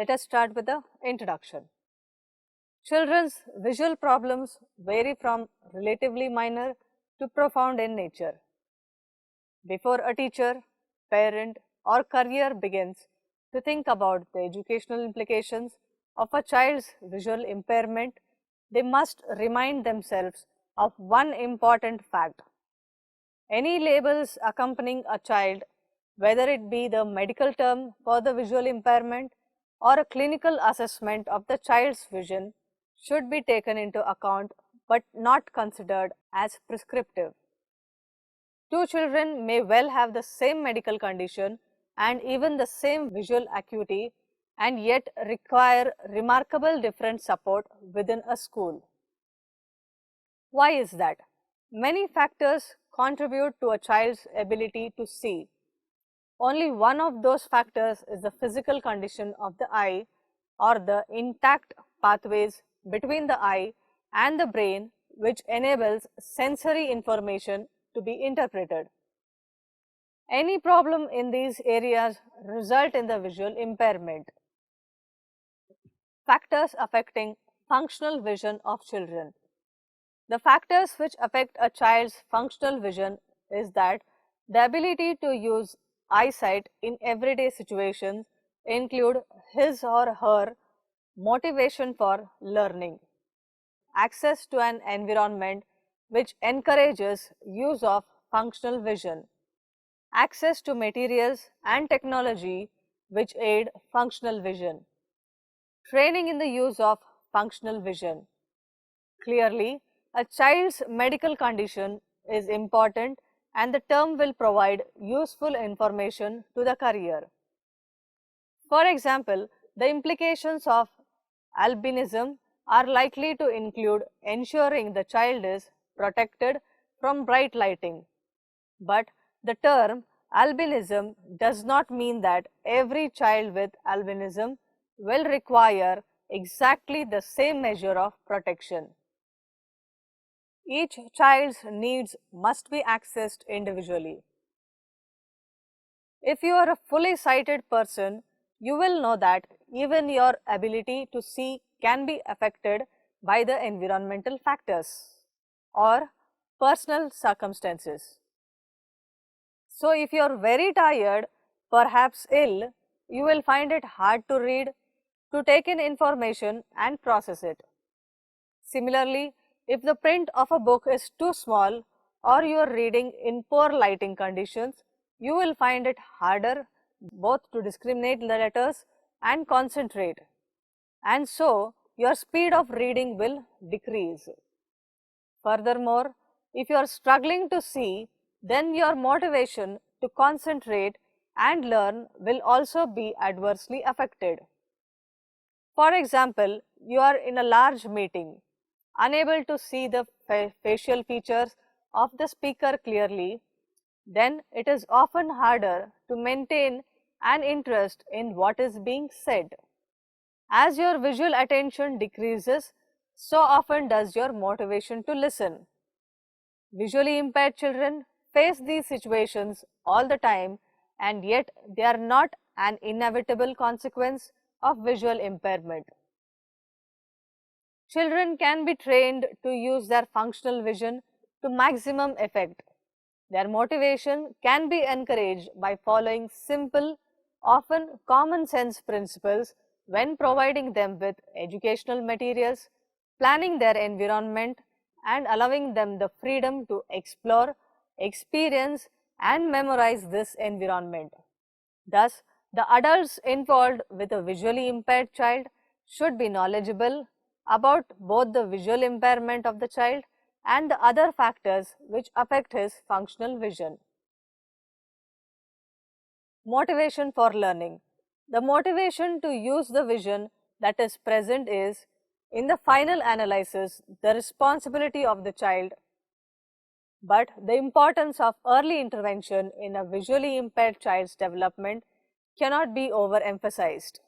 Let us start with the introduction. Children's visual problems vary from relatively minor to profound in nature. Before a teacher, parent, or career begins to think about the educational implications of a child's visual impairment, they must remind themselves of one important fact. Any labels accompanying a child, whether it be the medical term for the visual impairment or a clinical assessment of the child's vision, should be taken into account but not considered as prescriptive. Two children may well have the same medical condition and even the same visual acuity and yet require remarkable different support within a school. Why is that? Many factors contribute to a child's ability to see. Only one of those factors is the physical condition of the eye or the intact pathways between the eye and the brain, which enables sensory information to be interpreted. Any problem in these areas result in the visual impairment. Factors affecting functional vision of children. The factors which affect a child's functional vision is that the ability to use eyesight in everyday situations include his or her motivation for learning, access to an environment which encourages use of functional vision, access to materials and technology which aid functional vision, training in the use of functional vision. Clearly, a child's medical condition is important and the term will provide useful information to the career. For example, the implications of albinism are likely to include ensuring the child is protected from bright lighting. But the term albinism does not mean that every child with albinism will require exactly the same measure of protection. Each child's needs must be accessed individually. If you are a fully sighted person, you will know that even your ability to see can be affected by the environmental factors or personal circumstances. So, if you are very tired, perhaps ill, you will find it hard to read, to take in information and process it. Similarly, if the print of a book is too small or you are reading in poor lighting conditions, you will find it harder both to discriminate the letters and concentrate, and so your speed of reading will decrease. Furthermore, if you are struggling to see, then your motivation to concentrate and learn will also be adversely affected. For example, you are in a large meeting, unable to see the facial features of the speaker clearly, then it is often harder to maintain an interest in what is being said. As your visual attention decreases, so often does your motivation to listen. Visually impaired children face these situations all the time, and yet they are not an inevitable consequence of visual impairment. Children can be trained to use their functional vision to maximum effect. Their motivation can be encouraged by following simple, often common sense principles when providing them with educational materials, planning their environment, and allowing them the freedom to explore, experience, and memorize this environment. Thus, the adults involved with a visually impaired child should be knowledgeable about both the visual impairment of the child and the other factors which affect his functional vision. Motivation for learning. The motivation to use the vision that is present is, in the final analysis, the responsibility of the child, but the importance of early intervention in a visually impaired child's development cannot be overemphasized.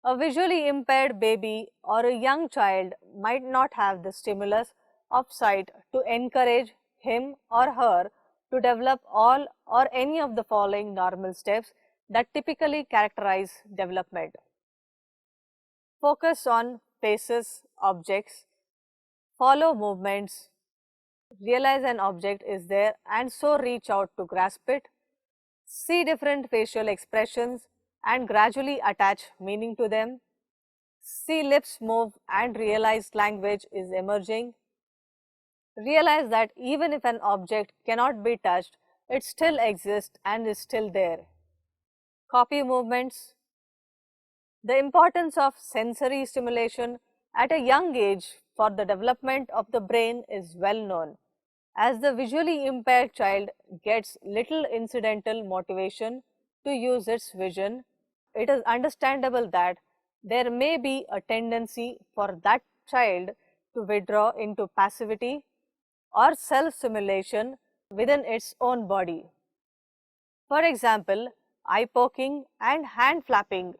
A visually impaired baby or a young child might not have the stimulus of sight to encourage him or her to develop all or any of the following normal steps that typically characterize development. Focus on faces, objects, follow movements, realize an object is there and so reach out to grasp it, see different facial expressions and gradually attach meaning to them, see lips move and realize language is emerging, realize that even if an object cannot be touched, it still exists and is still there. Copy movements. The importance of sensory stimulation at a young age for the development of the brain is well known. As the visually impaired child gets little incidental motivation to use its vision, it is understandable that there may be a tendency for that child to withdraw into passivity or self-simulation within its own body. For example, eye poking and hand flapping.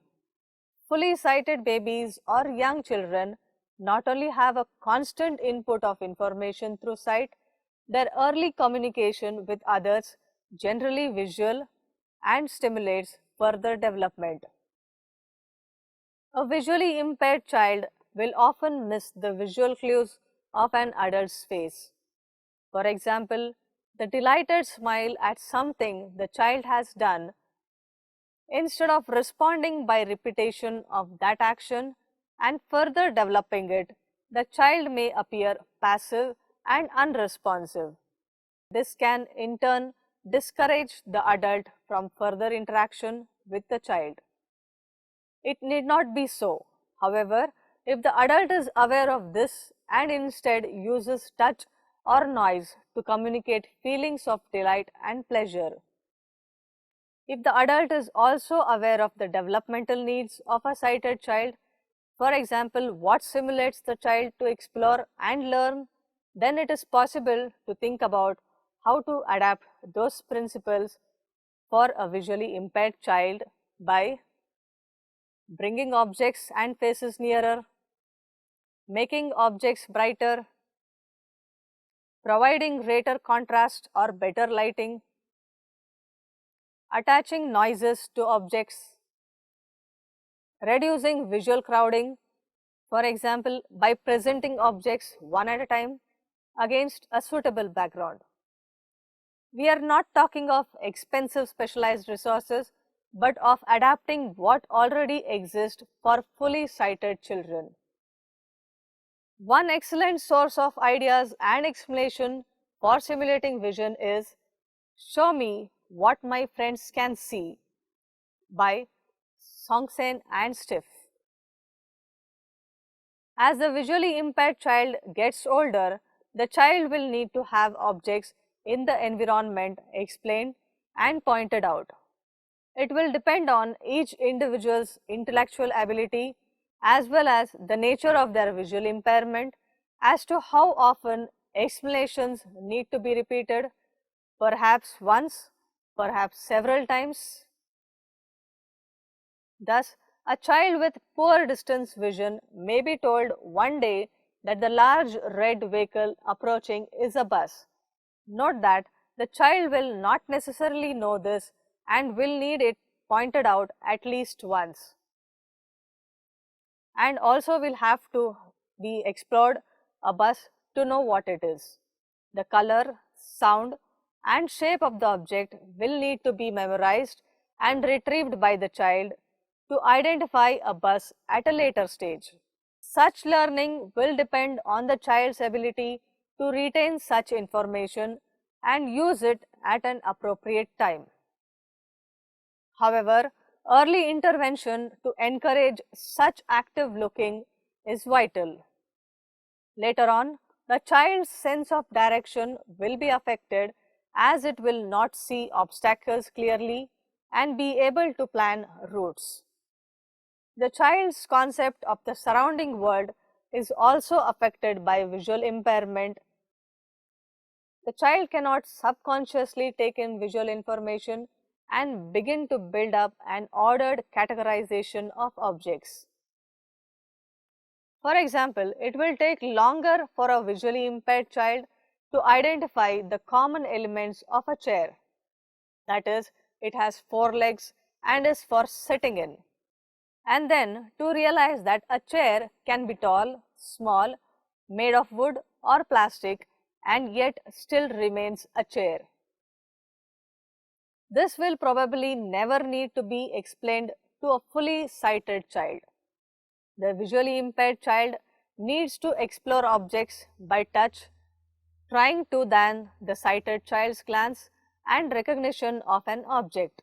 Fully sighted babies or young children not only have a constant input of information through sight, their early communication with others generally visual and stimulates further development. A visually impaired child will often miss the visual clues of an adult's face. For example, the delighted smile at something the child has done. Instead of responding by repetition of that action and further developing it, the child may appear passive and unresponsive. This can in turn discourage the adult from further interaction with the child. It need not be so. However, if the adult is aware of this and instead uses touch or noise to communicate feelings of delight and pleasure. If the adult is also aware of the developmental needs of a sighted child, for example, what stimulates the child to explore and learn, then it is possible to think about how to adapt those principles for a visually impaired child by bringing objects and faces nearer, making objects brighter, providing greater contrast or better lighting, attaching noises to objects, reducing visual crowding, for example, by presenting objects one at a time against a suitable background. We are not talking of expensive specialized resources, but of adapting what already exists for fully sighted children. One excellent source of ideas and explanation for simulating vision is Show Me What My Friends Can See by Songsen and Stiff. As the visually impaired child gets older, the child will need to have objects in the environment explained and pointed out. It will depend on each individual's intellectual ability as well as the nature of their visual impairment as to how often explanations need to be repeated, perhaps once, perhaps several times. Thus, a child with poor distance vision may be told one day that the large red vehicle approaching is a bus. Note that the child will not necessarily know this and will need it pointed out at least once. And also will have to be explored a bus to know what it is. The color, sound and shape of the object will need to be memorized and retrieved by the child to identify a bus at a later stage. Such learning will depend on the child's ability to retain such information and use it at an appropriate time. However, early intervention to encourage such active looking is vital. Later on, The child's sense of direction will be affected as it will not see obstacles clearly and be able to plan routes. The child's concept of the surrounding world is also affected by visual impairment. The child cannot subconsciously take in visual information and begin to build up an ordered categorization of objects. For example, it will take longer for a visually impaired child to identify the common elements of a chair. That is, it has 4 legs and is for sitting in. And then to realize that a chair can be tall, small, made of wood or plastic and yet still remains a chair. This will probably never need to be explained to a fully sighted child. The visually impaired child needs to explore objects by touch, trying to than the sighted child's glance and recognition of an object.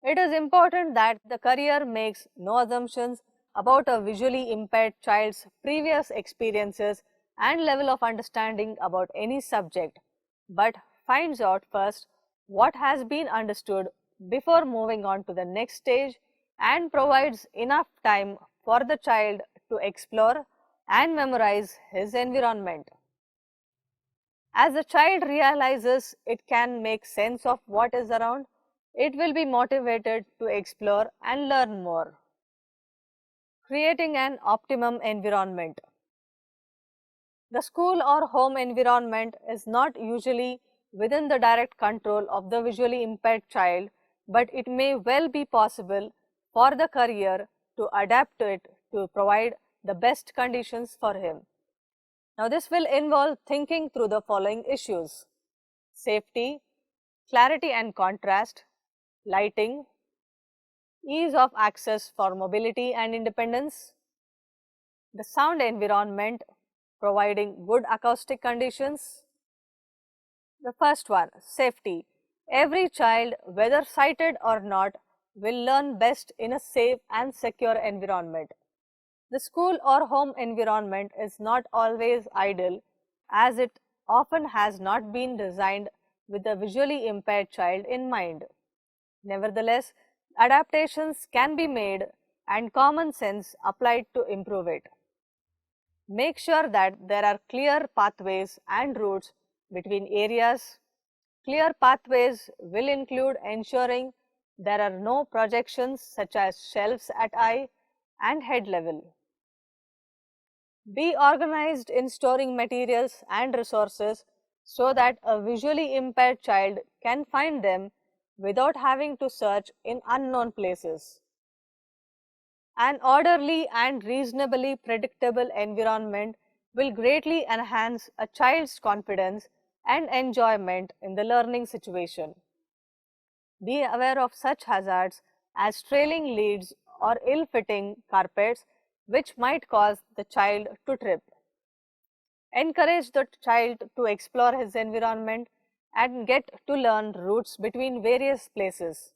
It is important that the career makes no assumptions about a visually impaired child's previous experiences and level of understanding about any subject, but finds out first what has been understood before moving on to the next stage and provides enough time for the child to explore and memorize his environment. As the child realizes it can make sense of what is around, it will be motivated to explore and learn more. Creating an optimum environment. The school or home environment is not usually within the direct control of the visually impaired child, but it may well be possible for the career to adapt to it to provide the best conditions for him. Now, this will involve thinking through the following issues: safety, clarity and contrast, lighting, ease of access for mobility and independence, the sound environment, providing good acoustic conditions. The first one, safety. Every child, whether sighted or not, will learn best in a safe and secure environment. The school or home environment is not always ideal, as it often has not been designed with the visually impaired child in mind. Nevertheless, adaptations can be made and common sense applied to improve it. Make sure that there are clear pathways and routes between areas. Clear pathways will include ensuring there are no projections such as shelves at eye and head level. Be organized in storing materials and resources so that a visually impaired child can find them without having to search in unknown places. An orderly and reasonably predictable environment will greatly enhance a child's confidence and enjoyment in the learning situation. Be aware of such hazards as trailing leads or ill-fitting carpets which might cause the child to trip. Encourage the child to explore his environment and get to learn routes between various places.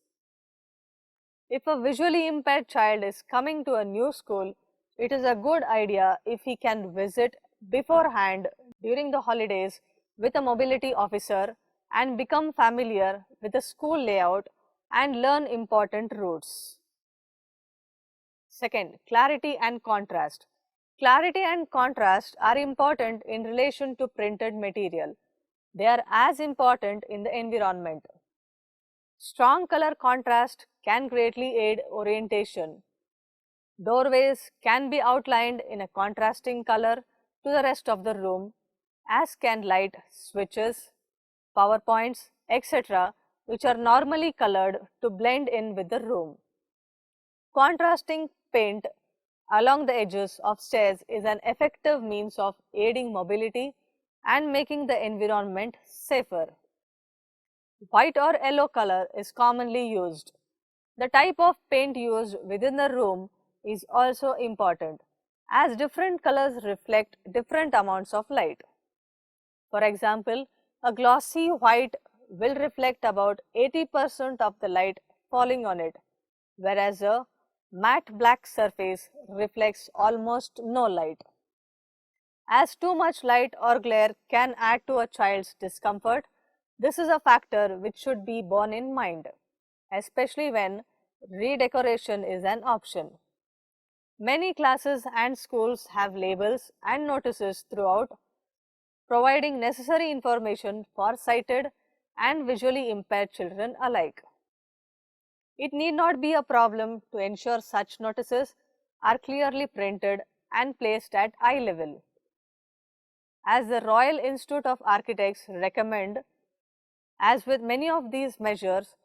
If a visually impaired child is coming to a new school, it is a good idea if he can visit beforehand during the holidays with a mobility officer and become familiar with the school layout and learn important routes. Second, clarity and contrast. Clarity and contrast are important in relation to printed material. They are as important in the environment. Strong color contrast can greatly aid orientation. Doorways can be outlined in a contrasting color to the rest of the room, as can light switches, power points, etc., which are normally colored to blend in with the room. Contrasting paint along the edges of stairs is an effective means of aiding mobility and making the environment safer. White or yellow color is commonly used. The type of paint used within the room is also important, as different colors reflect different amounts of light. For example, a glossy white will reflect about 80% of the light falling on it, whereas a matte black surface reflects almost no light. As too much light or glare can add to a child's discomfort, this is a factor which should be borne in mind, especially when redecoration is an option. Many classes and schools have labels and notices throughout, providing necessary information for sighted and visually impaired children alike. It need not be a problem to ensure such notices are clearly printed and placed at eye level. As the Royal Institute of Architects recommend, as with many of these measures,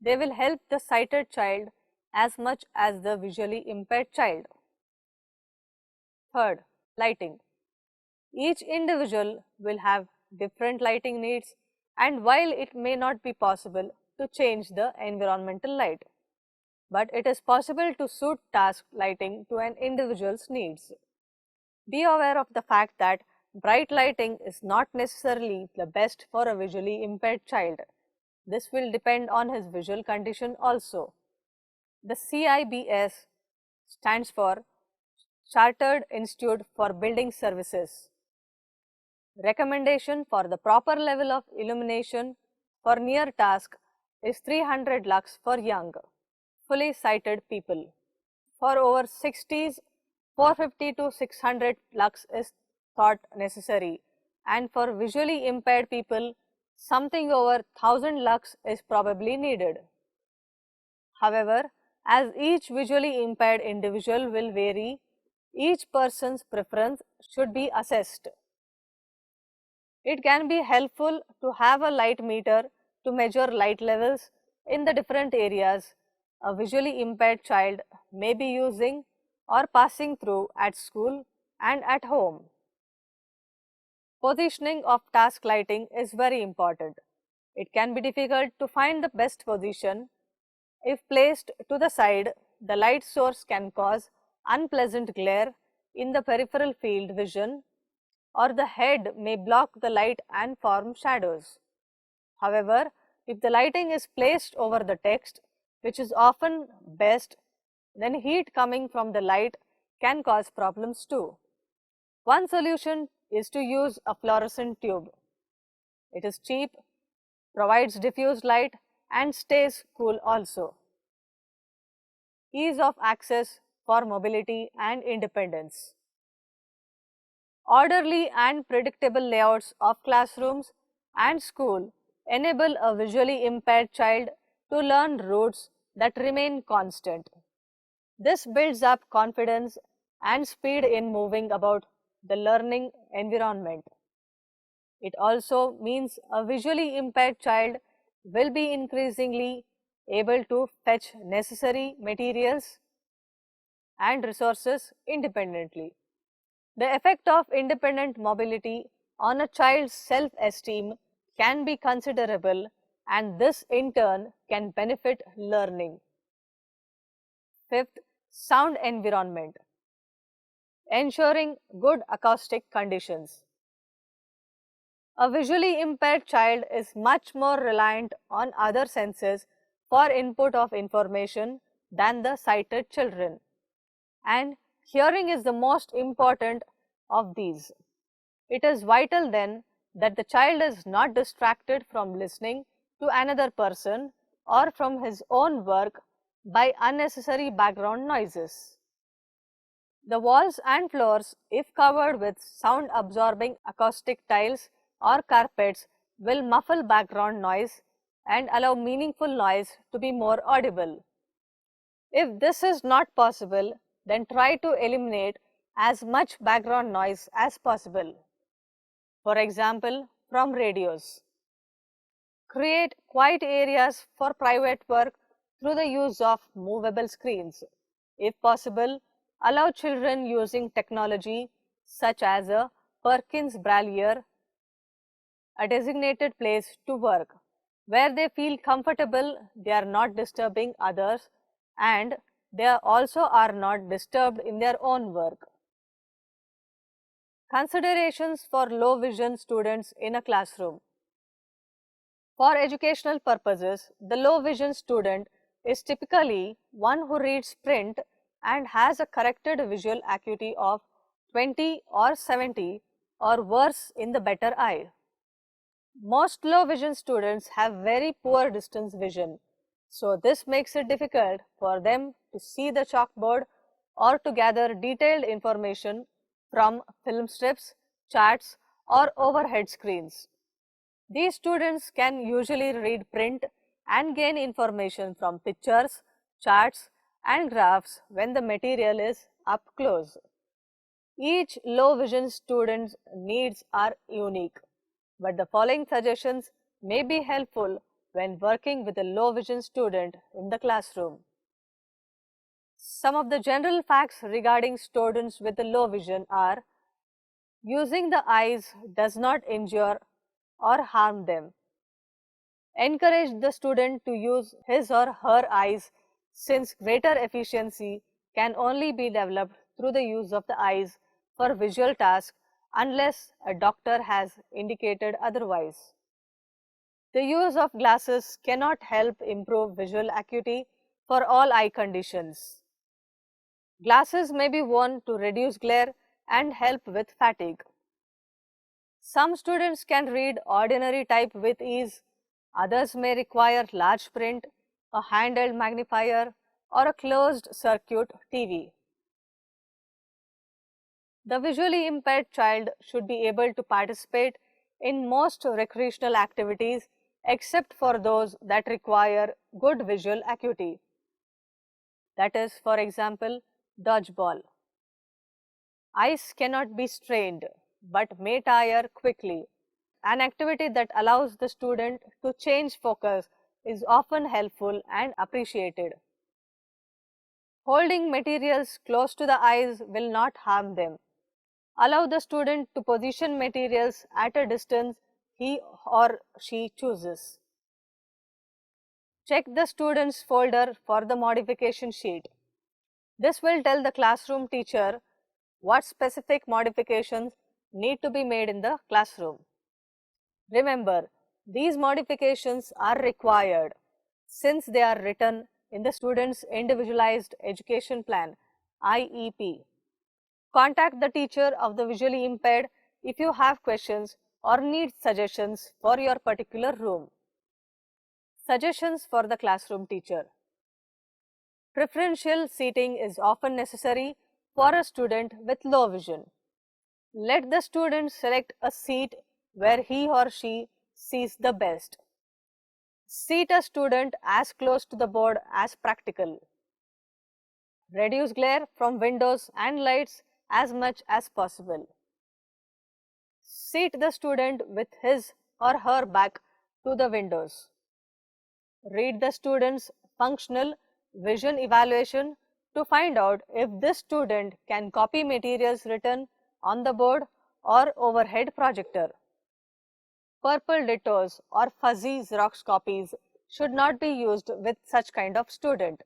they will help the sighted child as much as the visually impaired child. Third, lighting. Each individual will have different lighting needs, and while it may not be possible to change the environmental light, but it is possible to suit task lighting to an individual's needs. Be aware of the fact that bright lighting is not necessarily the best for a visually impaired child. This will depend on his visual condition also. The CIBS stands for Chartered Institute for Building Services. Recommendation for the proper level of illumination for near task is 300 lux for young, fully sighted people. For over 60s, 450 to 600 lux is thought necessary, and for visually impaired people, something over 1000 lux is probably needed. However, as each visually impaired individual will vary, each person's preference should be assessed. It can be helpful to have a light meter to measure light levels in the different areas a visually impaired child may be using or passing through at school and at home. Positioning of task lighting is very important. It can be difficult to find the best position. If placed to the side, the light source can cause unpleasant glare in the peripheral field vision, or the head may block the light and form shadows. However, if the lighting is placed over the text, which is often best, then heat coming from the light can cause problems too. One solution is to use a fluorescent tube. It is cheap, provides diffused light and stays cool also. Ease of access for mobility and independence. Orderly and predictable layouts of classrooms and school enable a visually impaired child to learn routes that remain constant. This builds up confidence and speed in moving about the learning environment. It also means a visually impaired child will be increasingly able to fetch necessary materials and resources independently. The effect of independent mobility on a child's self-esteem can be considerable, and this in turn can benefit learning. Fifth, sound environment. Ensuring good acoustic conditions. A visually impaired child is much more reliant on other senses for input of information than the sighted children, and hearing is the most important of these. It is vital then that the child is not distracted from listening to another person or from his own work by unnecessary background noises. The walls and floors, if covered with sound absorbing acoustic tiles or carpets, will muffle background noise and allow meaningful noise to be more audible. If this is not possible, then try to eliminate as much background noise as possible. For example, from radios. Create quiet areas for private work through the use of movable screens. If possible, allow children using technology such as a Perkins Braille a designated place to work, where they feel comfortable, they are not disturbing others, and they also are not disturbed in their own work. Considerations for low vision students in a classroom. For educational purposes, the low vision student is typically one who reads print and has a corrected visual acuity of 20 or 70 or worse in the better eye. Most low vision students have very poor distance vision, so this makes it difficult for them to see the chalkboard or to gather detailed information from film strips, charts, or overhead screens. These students can usually read print and gain information from pictures, charts, and graphs when the material is up close. Each low vision student's needs are unique, but the following suggestions may be helpful when working with a low vision student in the classroom. Some of the general facts regarding students with low vision are: using the eyes does not injure or harm them. Encourage the student to use his or her eyes, since greater efficiency can only be developed through the use of the eyes for visual tasks unless a doctor has indicated otherwise. The use of glasses cannot help improve visual acuity for all eye conditions. Glasses may be worn to reduce glare and help with fatigue. Some students can read ordinary type with ease, others may require large print, a handheld magnifier, or a closed circuit TV. The visually impaired child should be able to participate in most recreational activities except for those that require good visual acuity. That is, for example, dodgeball. Eyes cannot be strained but may tire quickly. An activity that allows the student to change focus is often helpful and appreciated. Holding materials close to the eyes will not harm them. Allow the student to position materials at a distance he or she chooses. Check the student's folder for the modification sheet. This will tell the classroom teacher what specific modifications need to be made in the classroom. Remember, these modifications are required since they are written in the student's Individualized Education Plan (IEP). Contact the teacher of the visually impaired if you have questions or need suggestions for your particular room. Suggestions for the classroom teacher. Preferential seating is often necessary for a student with low vision. Let the student select a seat where he or she sees the best. Seat a student as close to the board as practical. Reduce glare from windows and lights as much as possible. Seat the student with his or her back to the windows. Read the student's functional vision evaluation to find out if this student can copy materials written on the board or overhead projector. Purple dittos or fuzzy Xerox copies should not be used with such kind of student.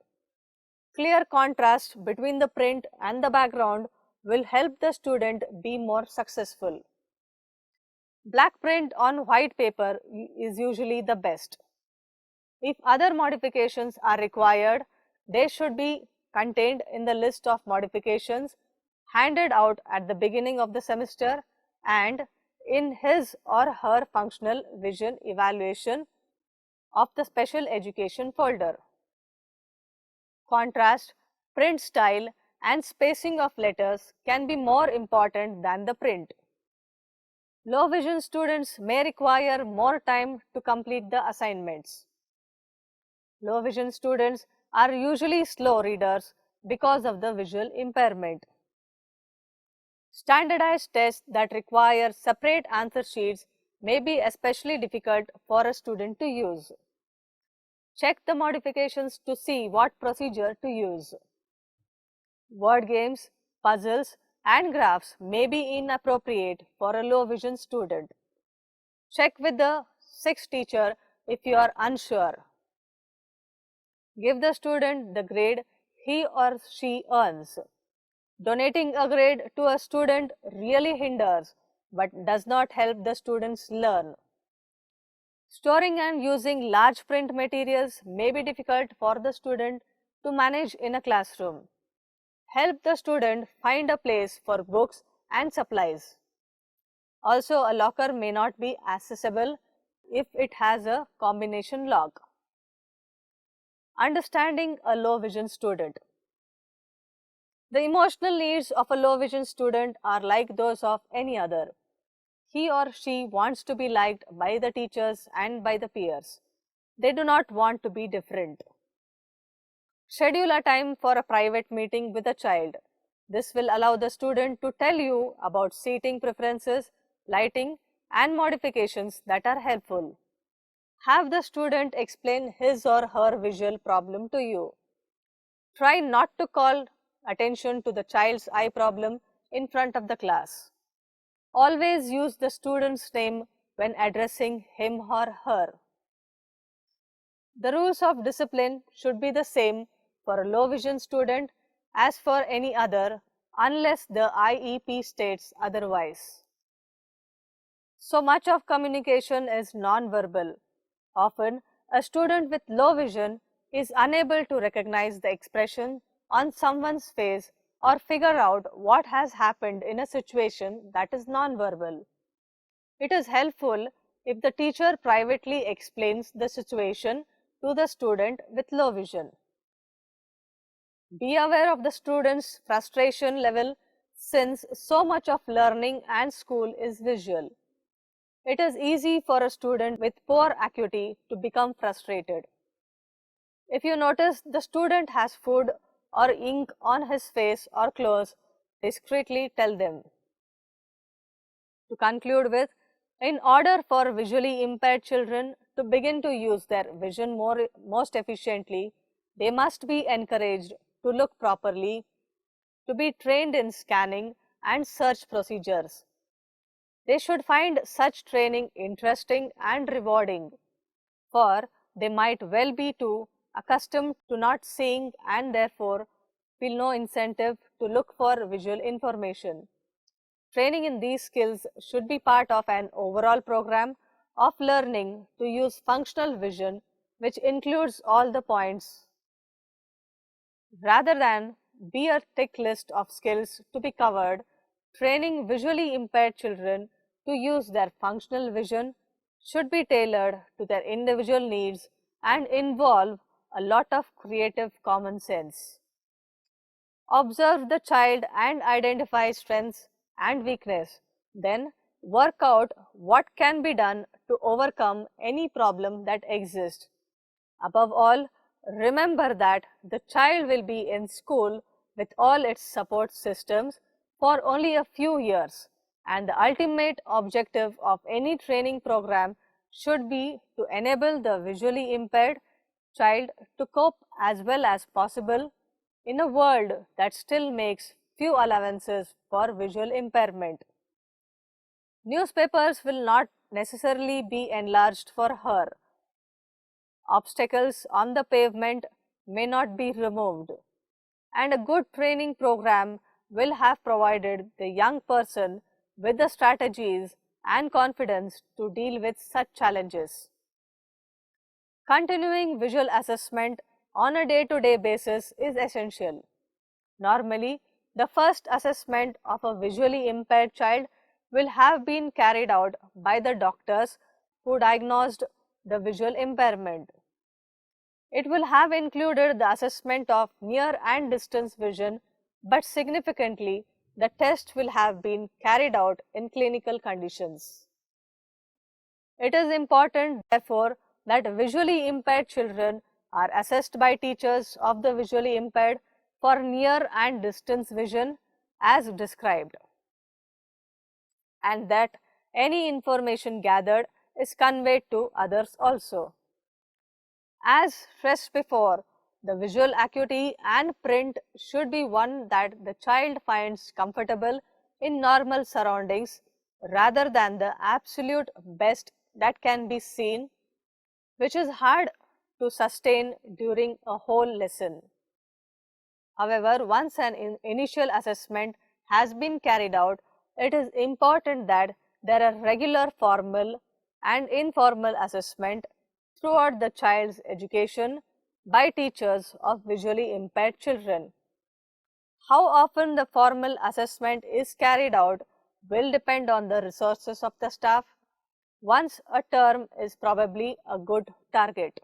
Clear contrast between the print and the background will help the student be more successful. Black print on white paper is usually the best. If other modifications are required, they should be contained in the list of modifications handed out at the beginning of the semester and in his or her functional vision evaluation of the special education folder. Contrast, print style, and spacing of letters can be more important than the print. Low vision students may require more time to complete the assignments. Low vision students are usually slow readers because of the visual impairment. Standardized tests that require separate answer sheets may be especially difficult for a student to use. Check the modifications to see what procedure to use. Word games, puzzles, and graphs may be inappropriate for a low vision student. Check with the sixth teacher if you are unsure. Give the student the grade he or she earns. Donating a grade to a student really hinders but does not help the students learn. Storing and using large print materials may be difficult for the student to manage in a classroom. Help the student find a place for books and supplies. Also, a locker may not be accessible if it has a combination lock. Understanding a low vision student. The emotional needs of a low vision student are like those of any other. He or she wants to be liked by the teachers and by the peers. They do not want to be different. Schedule a time for a private meeting with a child. This will allow the student to tell you about seating preferences, lighting, and modifications that are helpful. Have the student explain his or her visual problem to you. Try not to call attention to the child's eye problem in front of the class. Always use the student's name when addressing him or her. The rules of discipline should be the same for a low vision student as for any other unless the IEP states otherwise. So much of communication is non-verbal. Often, a student with low vision is unable to recognize the expression on someone's face or figure out what has happened in a situation that is non-verbal. It is helpful if the teacher privately explains the situation to the student with low vision. Be aware of the student's frustration level since so much of learning and school is visual. It is easy for a student with poor acuity to become frustrated. If you notice the student has food or ink on his face or clothes, discreetly tell them. To conclude with, in order for visually impaired children to begin to use their vision most efficiently, they must be encouraged to look properly, to be trained in scanning and search procedures. They should find such training interesting and rewarding, for they might well be too accustomed to not seeing and therefore feel no incentive to look for visual information. Training in these skills should be part of an overall program of learning to use functional vision, which includes all the points, rather than be a tick list of skills to be covered. Training visually impaired children to use their functional vision should be tailored to their individual needs and involve a lot of creative common sense. Observe the child and identify strengths and weakness. Then work out what can be done to overcome any problem that exists. Above all, remember that the child will be in school with all its support systems for only a few years, and the ultimate objective of any training program should be to enable the visually impaired child to cope as well as possible in a world that still makes few allowances for visual impairment. Newspapers will not necessarily be enlarged for her. Obstacles on the pavement may not be removed, and a good training program will have provided the young person with the strategies and confidence to deal with such challenges. Continuing visual assessment on a day-to-day basis is essential. Normally, the first assessment of a visually impaired child will have been carried out by the doctors who diagnosed the visual impairment. It will have included the assessment of near and distance vision, but significantly, the test will have been carried out in clinical conditions. It is important, therefore, that visually impaired children are assessed by teachers of the visually impaired for near and distance vision as described, and that any information gathered is conveyed to others also. As stressed before, the visual acuity and print should be one that the child finds comfortable in normal surroundings rather than the absolute best that can be seen, which is hard to sustain during a whole lesson. However, once an initial assessment has been carried out, it is important that there are regular formal and informal assessment throughout the child's education by teachers of visually impaired children. How often the formal assessment is carried out will depend on the resources of the staff. Once a term is probably a good target.